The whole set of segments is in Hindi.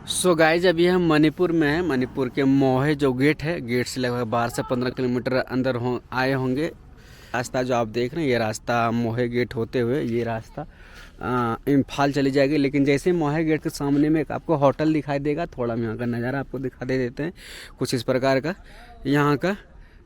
सो गाइज अभी हम मणिपुर में हैं। मणिपुर के मोहे जो गेट है, गेट से लगभग 12 से 15 किलोमीटर अंदर आए होंगे। रास्ता जो आप देख रहे हैं, ये रास्ता मोहे गेट होते हुए ये रास्ता इम्फाल चली जाएगी। लेकिन जैसे मोहे गेट के सामने में एक आपको होटल दिखाई देगा। थोड़ा हम यहाँ का नज़ारा आपको दिखा दे देते हैं। कुछ इस प्रकार का यहाँ का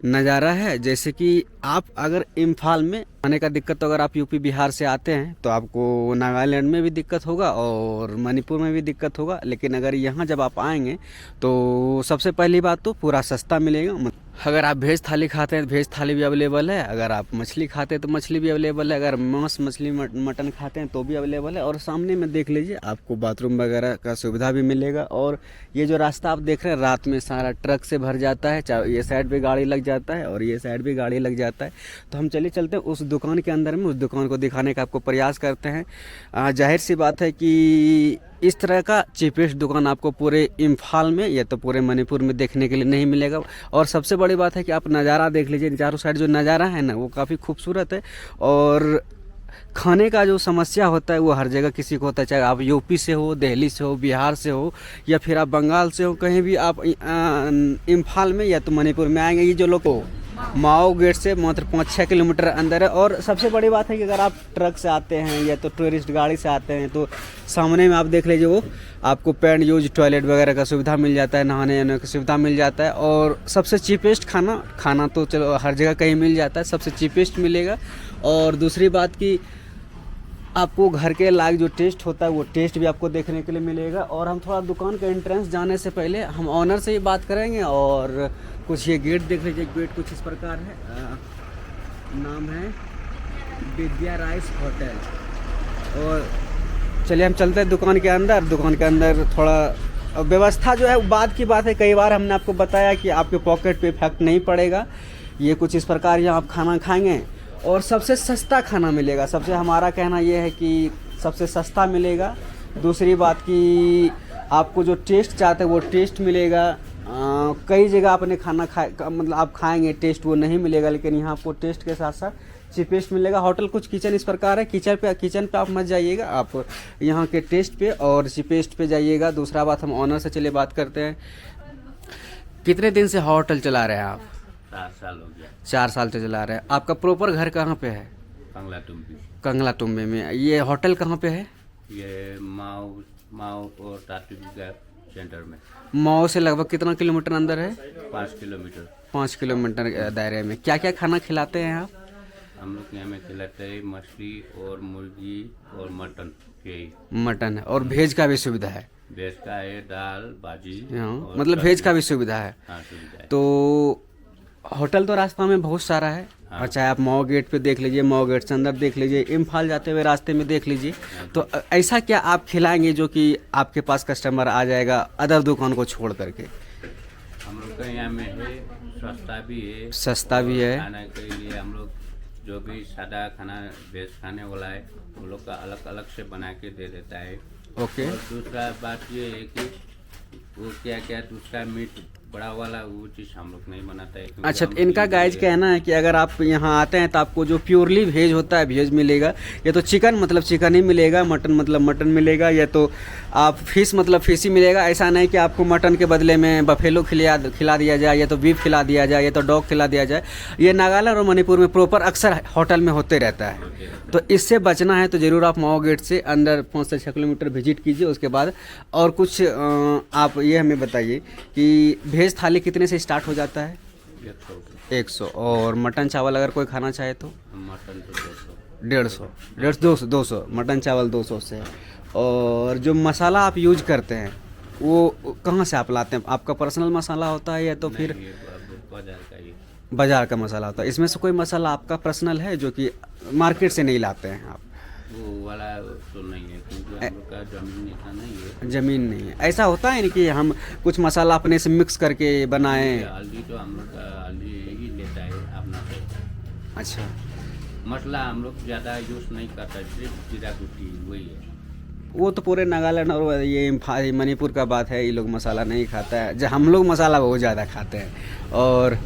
नज़ारा है। जैसे कि आप अगर इम्फाल में आने का दिक्कत, तो अगर आप यूपी बिहार से आते हैं तो आपको नागालैंड में भी दिक्कत होगा और मणिपुर में भी दिक्कत होगा। लेकिन अगर यहाँ जब आप आएंगे तो सबसे पहली बात तो पूरा सस्ता मिलेगा। अगर आप वेज थाली खाते हैं तो वेज थाली भी अवेलेबल है। अगर आप मछली खाते हैं तो मछली भी अवेलेबल है। अगर मांस मछली मटन खाते हैं तो भी अवेलेबल है। और सामने में देख लीजिए, आपको बाथरूम वगैरह का सुविधा भी मिलेगा। और ये जो रास्ता आप देख रहे हैं, रात में सारा ट्रक से भर जाता है। ये साइड पे गाड़ी लग जाता है और ये साइड भी गाड़ी लग जाता है। तो हम चलते हैं उस दुकान के अंदर में, उस दुकान को दिखाने का आपको प्रयास करते हैं। जाहिर सी बात है कि इस तरह का चीपेस्ट दुकान आपको पूरे इम्फाल में या तो पूरे मणिपुर में देखने के लिए नहीं मिलेगा। और सबसे बड़ी बात है कि आप नज़ारा देख लीजिए, चारों साइड जो नज़ारा है ना, वो काफ़ी खूबसूरत है। और खाने का जो समस्या होता है वो हर जगह किसी को होता है, चाहे आप यूपी से हो, दिल्ली से हो, बिहार से हो या फिर आप बंगाल से हो। कहीं भी आप इम्फाल में या तो मणिपुर में आएंगे, ये जो लोग माओ गेट से मात्र 5-6 किलोमीटर अंदर है। और सबसे बड़ी बात है कि अगर आप ट्रक से आते हैं या तो टूरिस्ट गाड़ी से आते हैं तो सामने में आप देख लीजिए, वो आपको पेंट यूज टॉयलेट वगैरह का सुविधा मिल जाता है, नहाने की सुविधा मिल जाता है। और सबसे चीपेस्ट खाना तो चलो हर जगह कहीं मिल जाता है, सबसे चीपेस्ट मिलेगा। और दूसरी बात की आपको घर के लायक जो टेस्ट होता है वो टेस्ट भी आपको देखने के लिए मिलेगा। और हम थोड़ा दुकान का एंट्रेंस जाने से पहले हम ऑनर से ही बात करेंगे। और कुछ ये गेट देख लीजिए, गेट कुछ इस प्रकार है। नाम है विद्या राइस होटल। और चलिए हम चलते हैं दुकान के अंदर। दुकान के अंदर थोड़ा व्यवस्था जो है बात की बात है। कई बार हमने आपको बताया कि आपके पॉकेट पे इफेक्ट नहीं पड़ेगा। ये कुछ इस प्रकार यहाँ आप खाना खाएंगे और सबसे सस्ता खाना मिलेगा। सबसे हमारा कहना यह है कि सबसे सस्ता मिलेगा। दूसरी बात कि आपको जो टेस्ट चाहते हैं वो टेस्ट मिलेगा। कई जगह आपने खाना मतलब आप खाएंगे टेस्ट वो नहीं मिलेगा, लेकिन यहाँ आपको टेस्ट के साथ साथ चीपेस्ट मिलेगा। होटल कुछ किचन इस प्रकार है। किचन पे आप मत जाइएगा, आप यहाँ के टेस्ट पे और चीपेस्ट पे जाइएगा। दूसरा बात, हम ऑनर से चलिए बात करते हैं। कितने दिन से होटल चला रहे हैं आप? 4 साल हो गया। 4 साल से चला रहे हैं। आपका प्रॉपर घर कहाँ पे है? कंगला टुम्बी में। ये होटल कहाँ पे है? ये माओ और टाटू का सेंटर में। मऊ से लगभग कितना किलोमीटर अंदर है? 5 किलोमीटर। 5 किलोमीटर दायरे में। क्या क्या खाना खिलाते हैं आप? हम लोग यहाँ में खिलाते हैं मछली और मुर्गी और मटन। यही मटन है और वेज का भी सुविधा है। वेज का है, दाल भाजी। हाँ, मतलब वेज का भी सुविधा है। हाँ, सुविधा है। तो होटल तो रास्ता में बहुत सारा है। हाँ। और चाहे आप मऊ गेट पे देख लीजिए, मऊ गेट से अंदर देख लीजिए, इम्फाल जाते हुए रास्ते में देख लीजिए। तो ऐसा क्या आप खिलाएंगे जो कि आपके पास कस्टमर आ जाएगा अदर दुकान को छोड़ करके? हम लोग का यहाँ में है, सस्ता भी है, सस्ता भी है। खाने के लिए हम लोग जो भी सादा खाना वेज खाने वाला है वो लोग का अलग अलग से बना के दे देता है। ओके। और दूसरा बात ये है कि वो क्या दूसरा मीट बड़ा वाला वो चीज़ हम लोग नहीं बनाता है। अच्छा, तो इनका गाइज कहना है कि अगर आप यहाँ आते हैं तो आपको जो प्योरली वेज होता है वेज मिलेगा। या तो चिकन मतलब चिकन ही मिलेगा, मटन मतलब मटन मिलेगा, या तो आप फिश मतलब फिश ही मिलेगा। ऐसा नहीं कि आपको मटन के बदले में बफेलो खिला दिया जाए, या तो बीफ खिला दिया जाए, या तो डॉग खिला दिया जाए। ये नागालैंड और मणिपुर में प्रॉपर अक्सर होटल में होते रहता है। तो इससे बचना है तो ज़रूर आप माओ गेट से अंदर 5 से 6 किलोमीटर विजिट कीजिए। उसके बाद और कुछ आप ये हमें बताइए कि वेज थाली कितने से स्टार्ट हो जाता है? 100। और मटन चावल अगर कोई खाना चाहे तो? मटन तो 150, 200। मटन चावल 200 से। और जो मसाला आप यूज करते हैं वो कहाँ से आप लाते हैं? आपका पर्सनल मसाला होता है या तो फिर बाजार का ही? बाजार का मसाला होता है। इसमें से कोई मसाला आपका पर्सनल है जो कि मार्केट से नहीं लाते हैं आप? वो वाला तो नहीं है, क्योंकि हम लोग का जमीन इतना नहीं है। ज़मीन नहीं है। ऐसा होता है ना कि हम कुछ मसाला अपने से मिक्स करके बनाएं? हल्दी तो हम लोग का हल्दी ही लेता है अपना से। अच्छा। मसाला हम लोग ज़्यादा यूज़ नहीं करता, सिर्फ जीरा गुटी वही है। वो तो पूरे नागालैंड और ये मणिपुर का बात है, ये लोग मसाला नहीं खाता है। जो हम लोग मसाला बहुत ज़्यादा खाते हैं। और